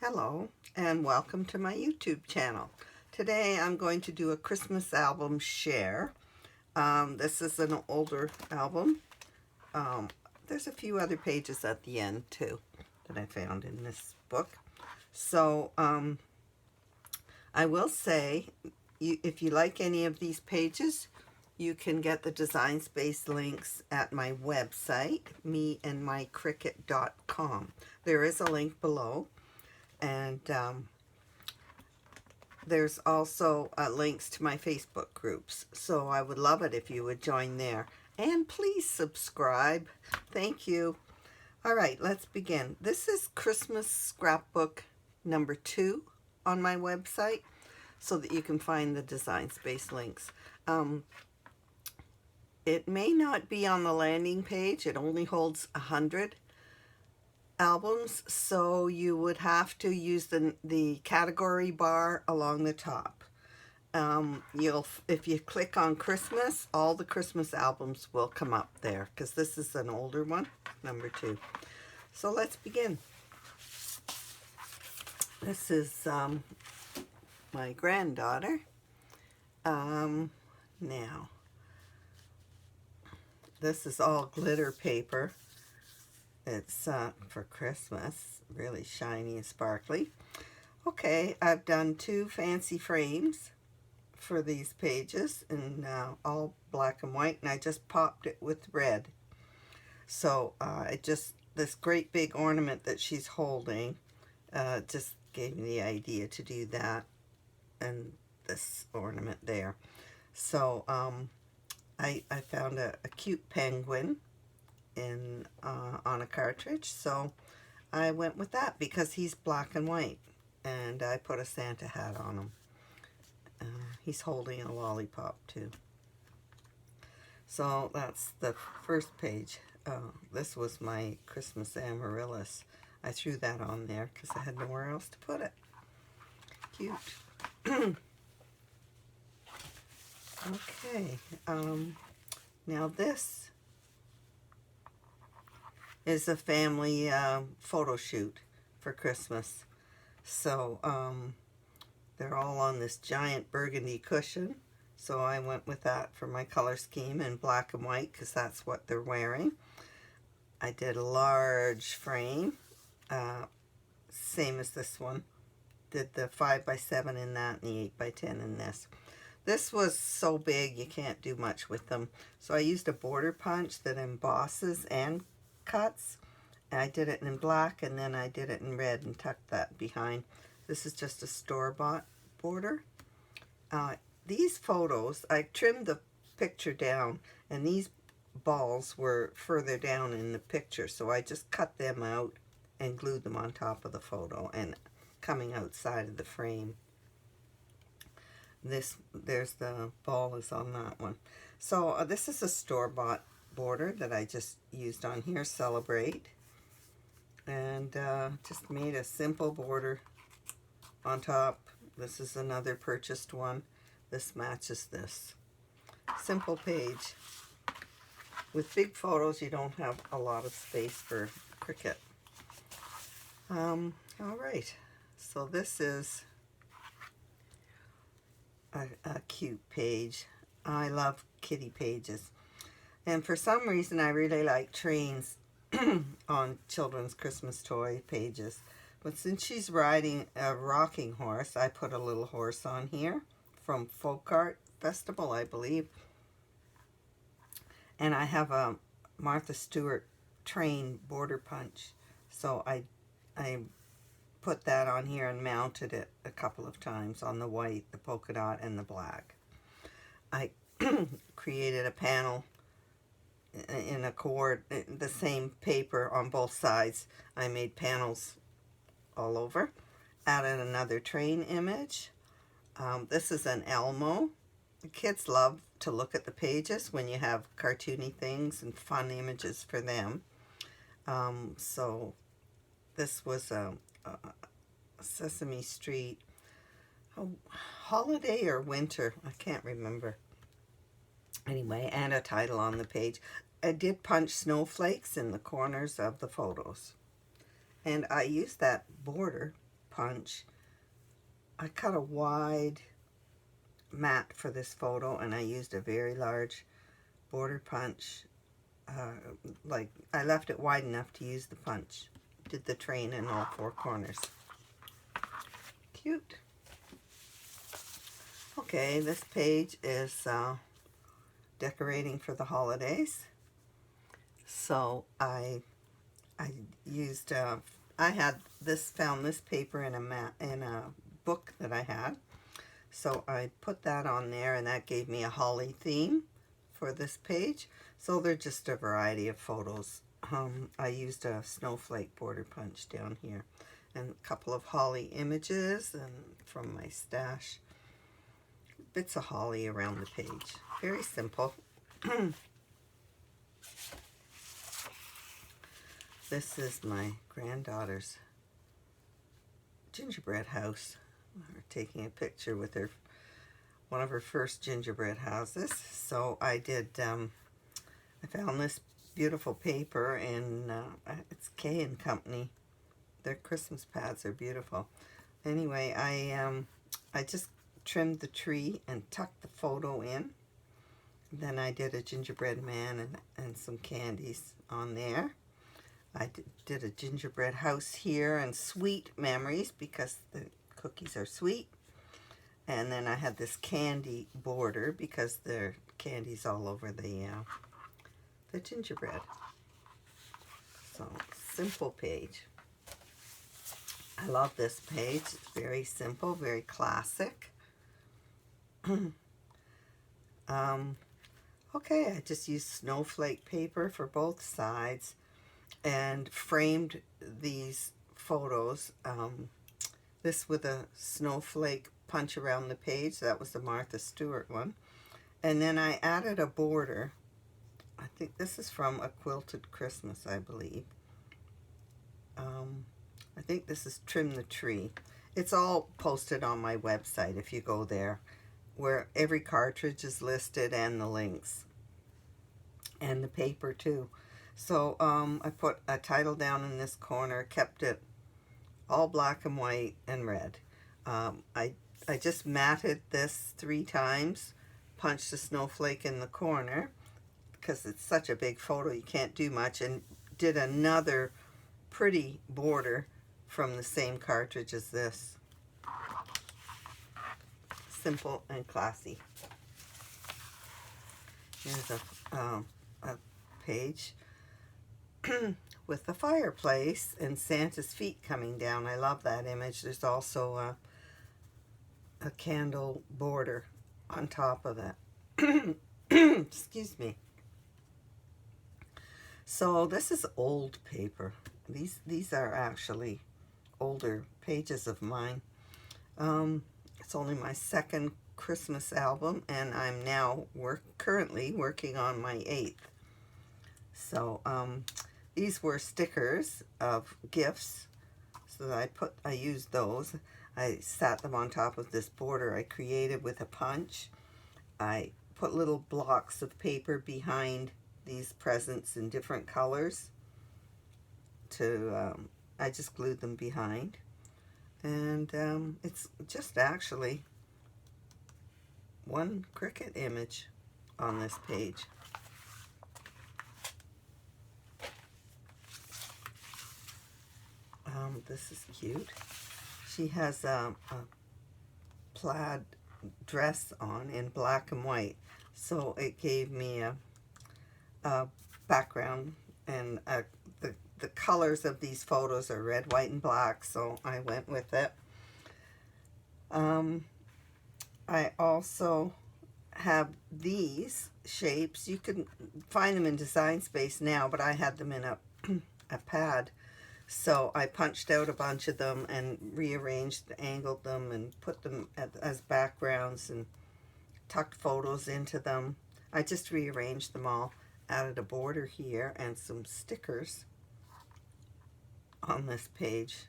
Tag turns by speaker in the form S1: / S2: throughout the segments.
S1: Hello and welcome to my YouTube channel. Today I'm going to do a Christmas album share. This is an older album. There's a few other pages at the end too that I found in this book. So I will say, if you like any of these pages, you can get the Design Space links at my website, meandmycricut.com. There is a link below. And there's also links to my Facebook groups. So I would love it if you would join there. And please subscribe. Thank you. All right, let's begin. This is Christmas Scrapbook number 2 on my website so that you can find the Design Space links. It may not be on the landing page. It only holds 100 albums, so you would have to use the category bar along the top. If you click on Christmas, all the Christmas albums will come up there because this is an older one, number 2. So let's begin. This is my granddaughter. Now, this is all glitter paper. It's for Christmas, really shiny and sparkly. Okay, I've done 2 fancy frames for these pages in all black and white, and I just popped it with red. So this great big ornament that she's holding just gave me the idea to do that and this ornament there. So I found a cute penguin on a cartridge, so I went with that because he's black and white, and I put a Santa hat on him. He's holding a lollipop too. So that's the first page. This was my Christmas amaryllis. I threw that on there because I had nowhere else to put it. Cute. Okay, now this is a family photo shoot for Christmas. So they're all on this giant burgundy cushion. So I went with that for my color scheme in black and white because that's what they're wearing. I did a large frame, same as this one. Did the 5x7 in that and the 8x10 in this. This was so big you can't do much with them. So I used a border punch that embosses and cuts. I did it in black and then I did it in red and tucked that behind. This is just a store-bought border. These photos, I trimmed the picture down, and these balls were further down in the picture, so I just cut them out and glued them on top of the photo and coming outside of the frame. There's the ball is on that one. So this is a store-bought border that I just used on here, Celebrate, and just made a simple border on top. This is another purchased one. This matches this. Simple page. With big photos, you don't have a lot of space for Cricut. All right, so this is a cute page. I love kitty pages. And for some reason, I really like trains on children's Christmas toy pages. But since she's riding a rocking horse, I put a little horse on here from Folk Art Festival, I believe. And I have a Martha Stewart train border punch. So I put that on here and mounted it a couple of times on the white, the polka dot, and the black. I created a panel in the same paper on both sides. I made panels all over. Added another train image. This is an Elmo. The kids love to look at the pages when you have cartoony things and fun images for them. So this was a Sesame Street holiday or winter, I can't remember. Anyway, and a title on the page. I did punch snowflakes in the corners of the photos. And I used that border punch. I cut a wide mat for this photo, and I used a very large border punch. Like, I left it wide enough to use the punch. Did the train in all four corners. Cute. Okay, this page is decorating for the holidays. So I used found this paper in a book that I had. So I put that on there, and that gave me a holly theme for this page. So they're just a variety of photos. I used a snowflake border punch down here, and a couple of holly images and from my stash. Bits of holly around the page. Very simple. This is my granddaughter's gingerbread house. We're taking a picture with her, one of her first gingerbread houses. So I did, I found this beautiful paper in, it's K & Company. Their Christmas pads are beautiful. Anyway, I just trimmed the tree and tucked the photo in. Then I did a gingerbread man and some candies on there. I did a gingerbread house here and sweet memories because the cookies are sweet. And then I had this candy border because there are candies all over the gingerbread. So, simple page. I love this page. It's very simple, very classic. Okay, I just used snowflake paper for both sides and framed these photos. This with a snowflake punch around the page. That was the Martha Stewart one. And then I added a border. I think this is from A Quilted Christmas, I believe. I think this is Trim the Tree. It's all posted on my website if you go there, where every cartridge is listed and the links. And the paper too. So I put a title down in this corner, kept it all black and white and red. I just matted this 3 times, punched a snowflake in the corner, because it's such a big photo you can't do much, and did another pretty border from the same cartridge as this. Simple and classy. Here's a page with the fireplace and Santa's feet coming down. I love that image. There's also a candle border on top of it. Excuse me. So this is old paper. These are actually older pages of mine. It's only my second Christmas album, and I'm now currently working on my 8th. So these were stickers of gifts, so that I used those. I sat them on top of this border I created with a punch. I put little blocks of paper behind these presents in different colors. I just glued them behind. And it's just actually one Cricut image on this page. This is cute. She has a plaid dress on in black and white, so it gave me a background, and the colors of these photos are red, white, and black, so I went with it. I also have these shapes. You can find them in Design Space now, but I had them in a pad. So I punched out a bunch of them and rearranged, angled them, and put them as backgrounds and tucked photos into them. I just rearranged them all, added a border here and some stickers on this page.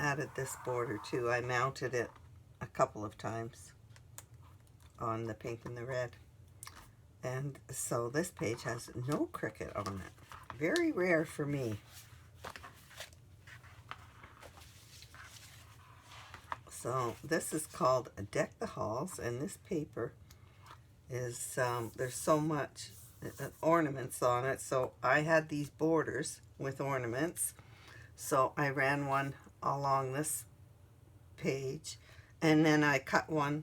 S1: Added this border too. I mounted it a couple of times on the pink and the red. And so this page has no Cricut on it. Very rare for me. So this is called Deck the Halls, and this paper is, there's so much ornaments on it, so I had these borders with ornaments, so I ran one along this page, and then I cut one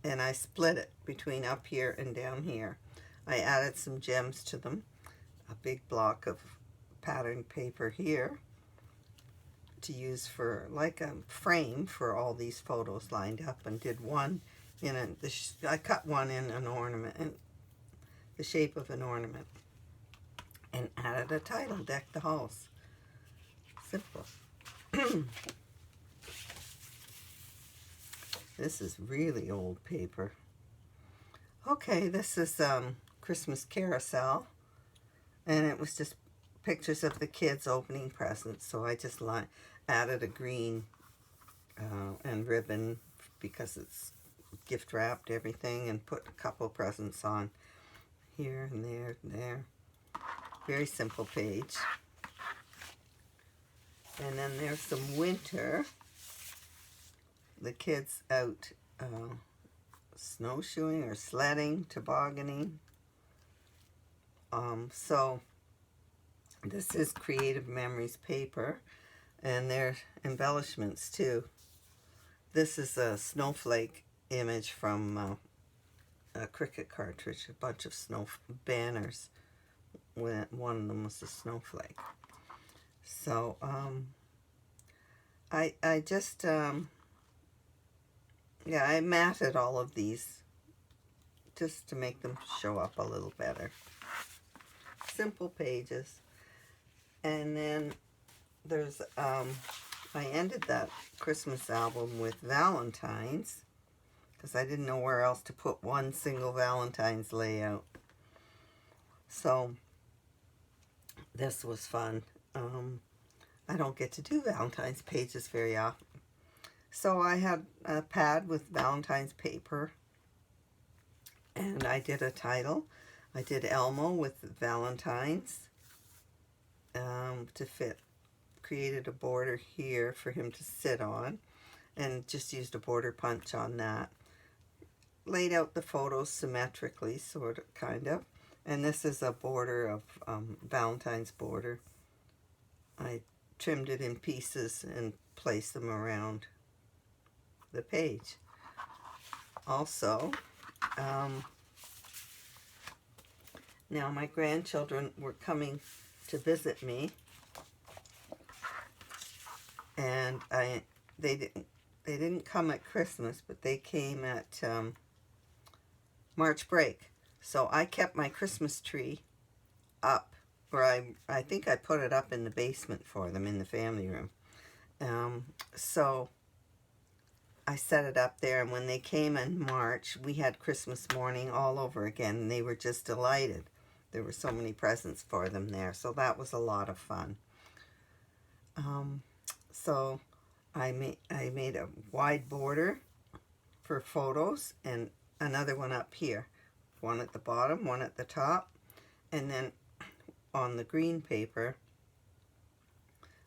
S1: and I split it between up here and down here. I added some gems to them, a big block of patterned paper here to use for like a frame for all these photos lined up, and did one in I cut one in an ornament, in the shape of an ornament, and added a title, Deck the Halls. Simple. This is really old paper. Okay, this is Christmas Carousel, and it was just pictures of the kids opening presents, so I just added a green and ribbon because it's gift wrapped everything, and put a couple presents on here and there and there. Very simple page. And then there's some winter. The kids out snowshoeing or sledding, tobogganing. So this is Creative Memories paper, and there's embellishments too. This is a snowflake image from a Cricut cartridge, a bunch of snow banners. One of them was a snowflake. So I just yeah, I matted all of these just to make them show up a little better. Simple pages. And then there's I ended that Christmas album with Valentine's, because I didn't know where else to put one single Valentine's layout. So this was fun. I don't get to do Valentine's pages very often. So I had a pad with Valentine's paper, and I did a title. I did Elmo with Valentine's to fit. Created a border here for him to sit on, and just used a border punch on that. Laid out the photos symmetrically, sort of, kind of. And this is a border of Valentine's border. I trimmed it in pieces and placed them around the page. Also, now my grandchildren were coming to visit me, and they didn't come at Christmas, but they came at March break. So I kept my Christmas tree up, or I think I put it up in the basement for them in the family room. So I set it up there, and when they came in March, we had Christmas morning all over again, and they were just delighted. There were so many presents for them there, so that was a lot of fun. So I made a wide border for photos, and another one up here. One at the bottom, one at the top, and then on the green paper,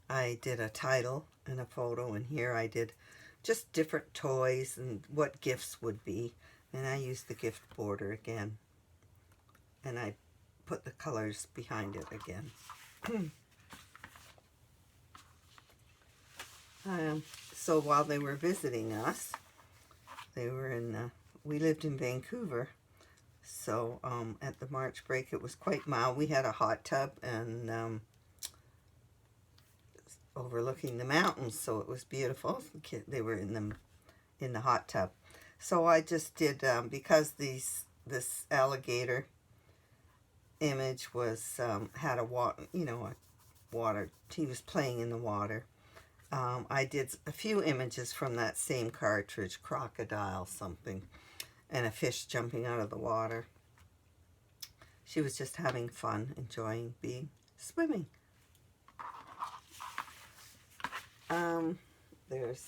S1: I did a title and a photo, and here I did just different toys and what gifts would be, and I used the gift border again, and I put the colors behind it again. So while they were visiting us, they were we lived in Vancouver, so at the March break it was quite mild. We had a hot tub and overlooking the mountains, so it was beautiful. They were in the hot tub. So I just did, because this alligator image was had a water, he was playing in the water. I did a few images from that same cartridge, crocodile something, and a fish jumping out of the water. She was just having fun, enjoying swimming. There's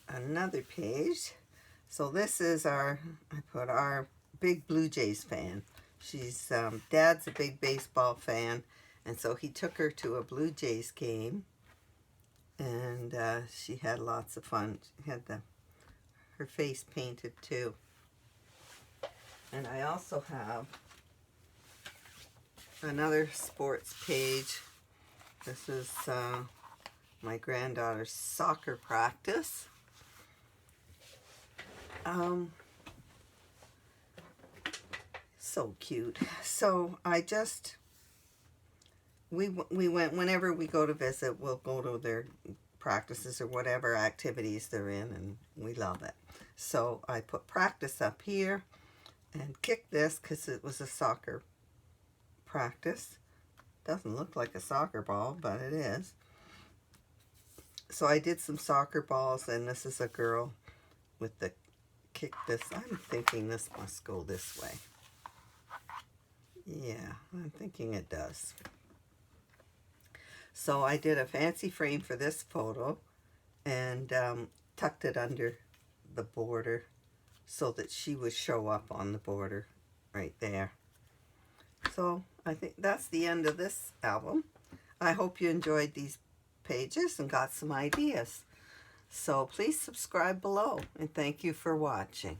S1: another page. So this is our big Blue Jays fan. She's, Dad's a big baseball fan, and so he took her to a Blue Jays game, and and she had lots of fun. She had her face painted too. And I also have another sports page. This is my granddaughter's soccer practice. So cute. So we went, whenever we go to visit, we'll go to their practices or whatever activities they're in, and we love it. So I put practice up here and kick this because it was a soccer practice. Doesn't look like a soccer ball, but it is. So I did some soccer balls, and this is a girl with the kick this. I'm thinking this must go this way. Yeah, I'm thinking it does. So I did a fancy frame for this photo and tucked it under the border so that she would show up on the border right there. So I think that's the end of this album. I hope you enjoyed these pages and got some ideas. So please subscribe below, and thank you for watching.